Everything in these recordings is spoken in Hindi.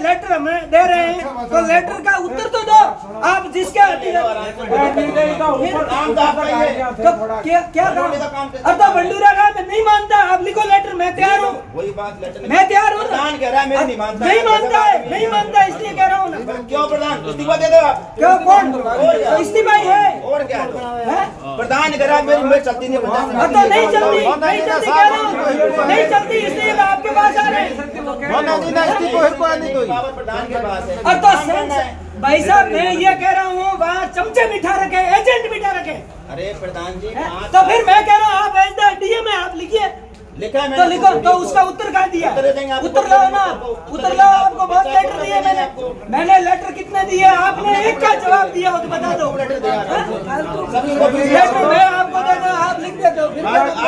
लेटर हमें दे रहे हैं तो लेटर का उत्तर तो दो। आप जिसके क्या अब तो भंडूरा का मैं नहीं मानता, आप लिखो लेटर, मैं तैयार हूँ, मैं तैयार हूँ। नहीं मानता है, नहीं मानता इसलिए कह रहा हूँ ना। क्यों प्रधान इस्तीफा दे दो आप। क्यों कौन इस्तीफा ही है और क्या प्रधान करा मेरी चलती नहीं तो नहीं चलती, नहीं चलती कह रहा हूँ, नहीं चलती इसलिए तो आपके पास आ रहे हैं। प्रधान के पास है। और तो भाई साहब मैं ये कह रहा हूँ वहाँ चमचे बिठा रखे, एजेंट बिठा रखे। अरे प्रधान जी तो फिर मैं कह रहा हूँ आप एज डीएम है, आप लिखिए लिखा है तो लिखो। तो उसका उत्तर कहाँ दिया? उत्तर लो ना, उत्तर लो। आपको बहुत लेटर दिए मैंने लेटर कितने दिए? आपने एक का जवाब दिया हो तो बता दो। लेटर मैं आपको दे दो, आप लिख दे दो।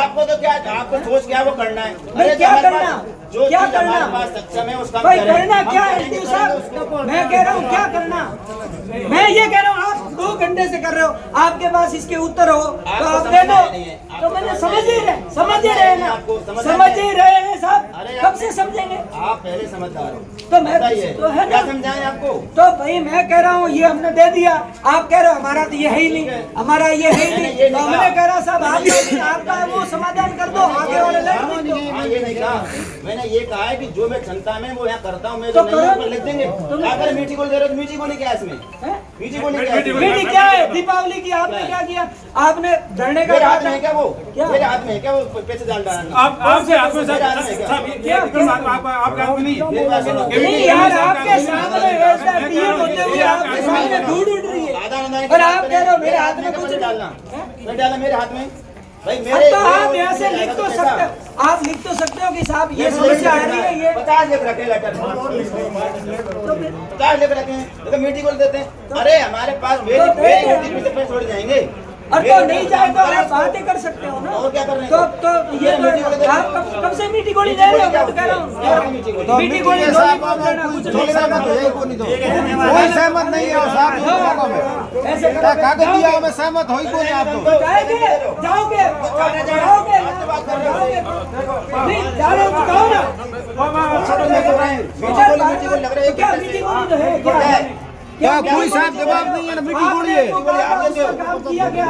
आपको तो क्या, आपको सोच क्या वो करना है? अरे क्या करना, जो क्या करना सक्षम है उसका भाई करना क्या है एसडीओ साहब? मैं कह रहा हूँ क्या करना, मैं ये कह रहा हूँ आप 2 घंटे से कर रहे हो, आपके पास इसके उत्तर हो तो आप दे दो। तो मैंने समझ ही रहे ना, समझ ही रहे हैं साहब, कब से समझेंगे? आप पहले समझदार हो तो मैं तो है क्या ना समझाएं आपको? तो भाई मैं कह रहा हूँ ये हमने दे दिया, आप कह रहे हो हमारा तो ये है ही नहीं, हमारा ये है ही नहीं। तो हमने कह रहा साहब आपका वो समाधान कर दो, आगे वाले लेटर लिख दो। ये नहीं कहा, मैंने ये कहा है कि जो मैं क्षमता में वो यहाँ करता हूँ, मैं जो नहीं है लिख देंगे। अगर मीठी गोली दे रहे हो तो मीठी गोली क्या है इसमें? मीठी गोली क्या है? दीपावली की आपने क्या किया? आपने धरने का हाथ में क्या वो, मेरे हाथ में क्या वो पैसे डाल रहा है? आपके हाथ में नहीं यार, आपके सामने ऐसा डीएम होते हुए आपके सामने धूड़ उड़ रही है और आप कह रहे हो मेरे हाथ में कुछ डालना, मैं डाला मेरे हाथ में भाई अब मेरे। तो आप यहाँ से लिख तो सकते हो, आप लिख तो सकते हो कि साहब ये समस्या आ रही है। ये 50 लिख रखे लेटर, 50 लिख रखे हैं तो मीठी गोली देते हैं। अरे हमारे पास मेरी छोड़ जाएंगे और तो नहीं जाए तो आप बातें कर सकते हो ना। और क्या कर रहे हैं? तो ये तो आप कब से मीठी गोली दे रहे हो? मैं तो कह रहा हूँ मीठी गोली कुछ नहीं, कोई सहमत नहीं है साहब, ऐसे कागज दिया मैं सहमत हो ही कोई आप तो जाओगे जाओगे नहीं जा रहे हो तो कहो ना। क्या मीठी गोली तो है क्या? कोई साहब जवाब नहीं है ना, मीठी गोली है। काम किया गया।